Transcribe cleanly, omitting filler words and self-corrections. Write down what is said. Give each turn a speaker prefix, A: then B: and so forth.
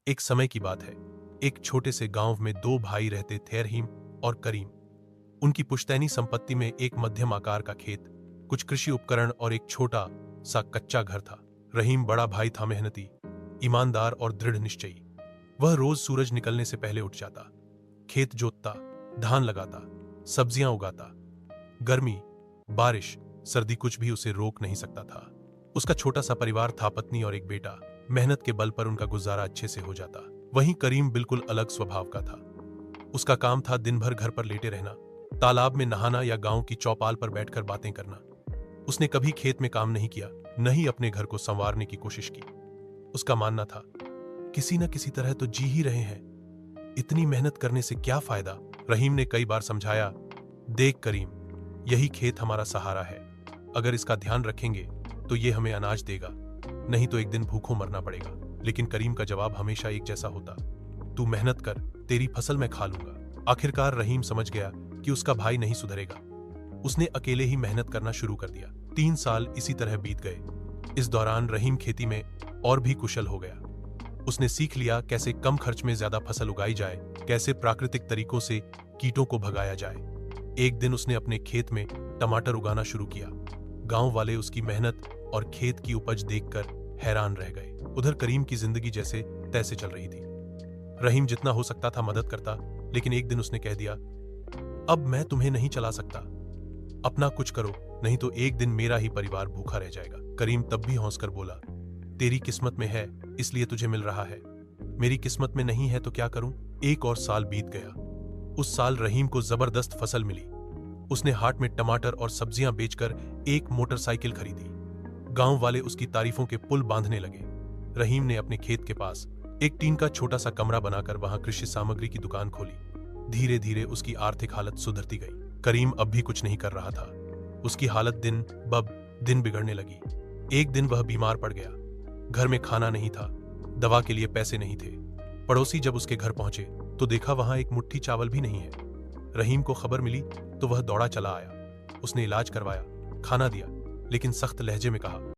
A: एक समय की बात है। एक छोटे से गांव में दो भाई रहते थे, रहीम और करीम। उनकी पुश्तैनी संपत्ति में एक मध्यम आकार का खेत, कुछ कृषि उपकरण और एक छोटा सा कच्चा घर था। रहीम बड़ा भाई था, मेहनती, ईमानदार और दृढ़ निश्चयी। वह रोज सूरज निकलने से पहले उठ जाता, खेत जोतता, धान लगाता, सब्जियां उगाता। गर्मी, बारिश, सर्दी कुछ भी उसे रोक नहीं सकता था। उसका छोटा सा परिवार था, पत्नी और एक बेटा। मेहनत के बल पर उनका गुजारा अच्छे से हो जाता। वहीं करीम बिल्कुल अलग स्वभाव का था। उसका काम था दिन भर घर पर लेटे रहना, तालाब में नहाना या गांव की चौपाल पर बैठकर बातें करना। उसने कभी खेत में काम नहीं किया, न ही अपने घर को संवारने की कोशिश की। उसका मानना था, किसी न किसी तरह तो जी ही रहे हैं, इतनी मेहनत करने से क्या फायदा। रहीम ने कई बार समझाया, देख करीम, यही खेत हमारा सहारा है। अगर इसका ध्यान रखेंगे तो ये हमें अनाज देगा, नहीं तो एक दिन भूखों मरना पड़ेगा। लेकिन करीम का जवाब हमेशा एक जैसा होता, तू मेहनत कर, तेरी फसल मैं खा लूंगा। आखिरकार रहीम समझ गया कि उसका भाई नहीं सुधरेगा। उसने अकेले ही मेहनत करना शुरू कर दिया। 3 साल इसी तरह बीत गए। इस दौरान रहीम खेती में और भी कुशल हो गया। उसने सीख लिया कैसे कम खर्च में ज्यादा फसल उगाई जाए, कैसे प्राकृतिक तरीकों से कीटों को भगाया जाए। एक दिन उसने अपने खेत में टमाटर उगाना शुरू किया। गांव वाले उसकी मेहनत और खेत की उपज देखकर हैरान रह गए। उधर करीम की जिंदगी जैसे तैसे चल रही थी। रहीम जितना हो सकता था मदद करता, लेकिन एक दिन उसने कह दिया, अब मैं तुम्हें नहीं चला सकता, अपना कुछ करो, नहीं तो एक दिन मेरा ही परिवार भूखा रह जाएगा। करीम तब भी हंसकर बोला, तेरी किस्मत में है इसलिए तुझे मिल रहा है, मेरी किस्मत में नहीं है तो क्या करूं। एक और साल बीत गया। उस साल रहीम को जबरदस्त फसल मिली। उसने हाट में टमाटर और सब्जियां बेचकर एक मोटरसाइकिल खरीदी। गांव वाले उसकी तारीफों के पुल बांधने लगे। रहीम ने अपने खेत के पास एक टीन का छोटा सा कमरा बनाकर वहां कृषि सामग्री की दुकान खोली। धीरे धीरे उसकी आर्थिक हालत सुधरती गई। करीम अब भी कुछ नहीं कर रहा था। उसकी हालत दिन ब दिन बिगड़ने लगी। एक दिन वह बीमार पड़ गया। घर में खाना नहीं था, दवा के लिए पैसे नहीं थे। पड़ोसी जब उसके घर पहुंचे तो देखा वहां एक मुट्ठी चावल भी नहीं है। रहीम को खबर मिली तो वह दौड़ा चला आया। उसने इलाज करवाया, खाना दिया, लेकिन सख्त लहजे में कहा,